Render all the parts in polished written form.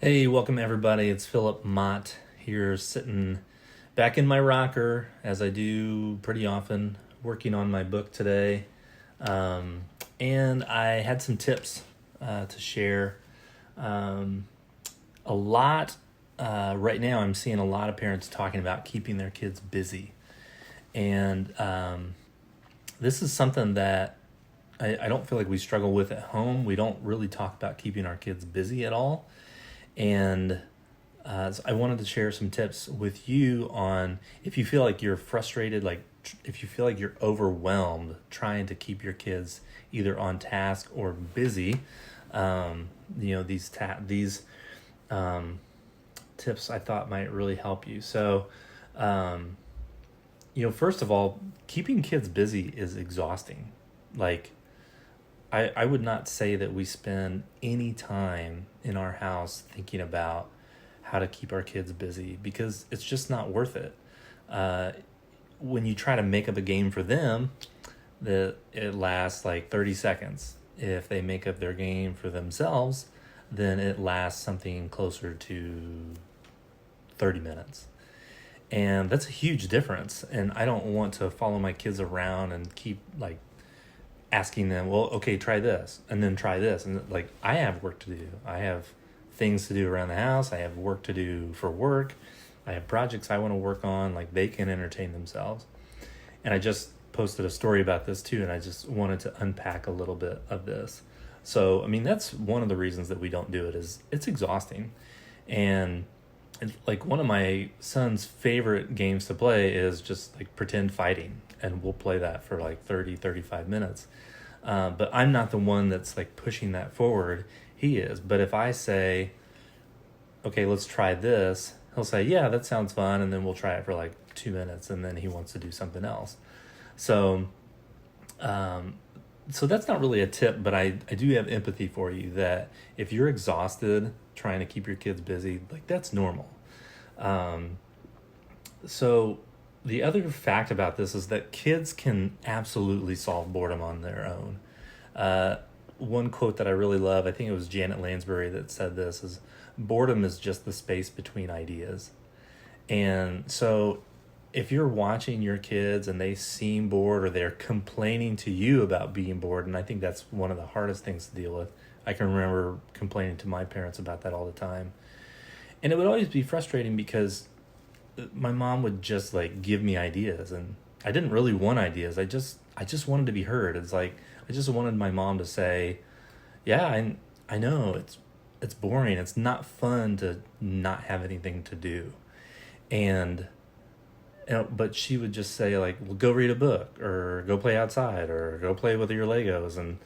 Hey, welcome everybody. It's Philip Mott here, sitting back in my rocker as I do pretty often, working on my book today. Um, and I had some tips to share. Um, a lot right now, I'm seeing a lot of parents talking about keeping their kids busy. And this is something that I don't feel like we struggle with at home. We don't really talk about keeping our kids busy at all. And so I wanted to share some tips with you on if you feel like you're frustrated, like if you feel like you're overwhelmed trying to keep your kids either on task or busy. These um, tips I thought might really help you. So, um, first of all, keeping kids busy is exhausting. Like I would not say that we spend any time in our house thinking about how to keep our kids busy because it's just not worth it. Uh, when you try to make up a game for them, that it lasts like 30 seconds. If they make up their game for themselves, then it lasts something closer to 30 minutes. And that's a huge difference. And I don't want to follow my kids around and keep like asking them, well, okay, try this and then try this. And like, I have work to do. I have things to do around the house. I have work to do for work. I have projects I want to work on. Like, they can entertain themselves. And I just posted a story about this too. And I just wanted to unpack a little bit of this. So, I mean, that's one of the reasons that we don't do it is it's exhausting. And like one of my son's favorite games to play is just like pretend fighting, and we'll play that for like 30-35 minutes. But I'm not the one that's like pushing that forward. He is. But if I say, okay, let's try this, he'll say, yeah, that sounds fun. And then we'll try it for like 2 minutes, and then he wants to do something else. So, um, so that's not really a tip, but I do have empathy for you that if you're exhausted trying to keep your kids busy, like that's normal. Um, so the other fact about this is that kids can absolutely solve boredom on their own. Uh, One quote that I really love, I think it was Janet Lansbury that said this, is boredom is just the space between ideas. And so if you're watching your kids and they seem bored or they're complaining to you about being bored, and I think that's one of the hardest things to deal with. I can remember complaining to my parents about that all the time. And it would always be frustrating because my mom would just like give me ideas, and I didn't really want ideas. I just wanted to be heard. It's like I just wanted my mom to say, "Yeah, I know it's boring. It's not fun to not have anything to do." And but she would just say like, "Well, go read a book or go play outside or go play with your Legos." And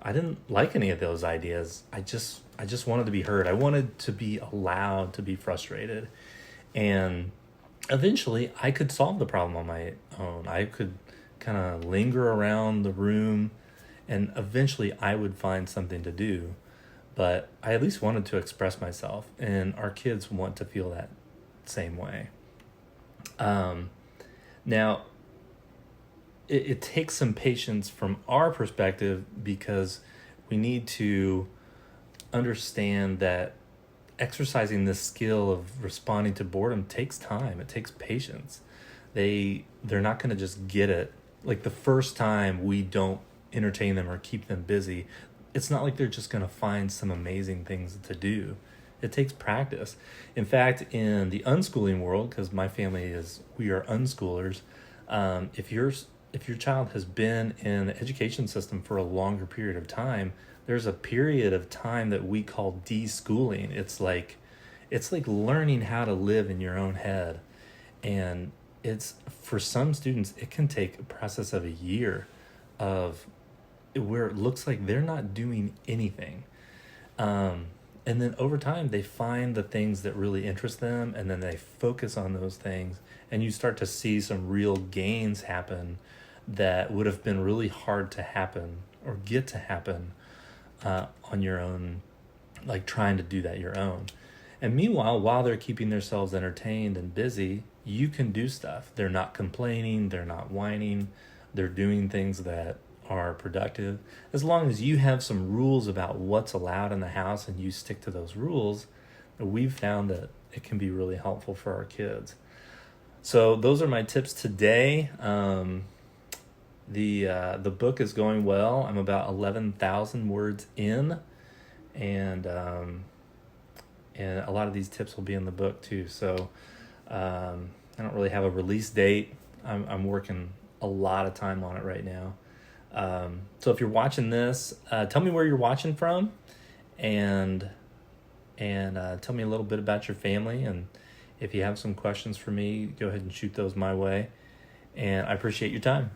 I didn't like any of those ideas. I just wanted to be heard. I wanted to be allowed to be frustrated. And eventually I could solve the problem on my own. I could kind of linger around the room, and eventually I would find something to do. But I at least wanted to express myself, and our kids want to feel that same way. Um, Now, it takes some patience from our perspective because we need to understand that exercising this skill of responding to boredom takes time. It takes patience. They're not going to just get it. Like the first time we don't entertain them or keep them busy, it's not like they're just going to find some amazing things to do. It takes practice. In fact, in the unschooling world, because my family is we are unschoolers, if your child has been in the education system for a longer period of time, there's a period of time that we call deschooling. It's like learning how to live in your own head. And it's for some students it can take a process of a year of where it looks like they're not doing anything. Um, and then over time, they find the things that really interest them, and then they focus on those things, and you start to see some real gains happen that would have been really hard to happen or get to happen on your own, like trying to do that your own. And meanwhile, while they're keeping themselves entertained and busy, you can do stuff. They're not complaining, they're not whining, they're doing things that are productive. As long as you have some rules about what's allowed in the house and you stick to those rules, we've found that it can be really helpful for our kids. So those are my tips today. The book is going well. I'm about 11,000 words in, and a lot of these tips will be in the book too. So I don't really have a release date. I'm working a lot of time on it right now. So if you're watching this, tell me where you're watching from, and tell me a little bit about your family. And if you have some questions for me, go ahead and shoot those my way. And I appreciate your time.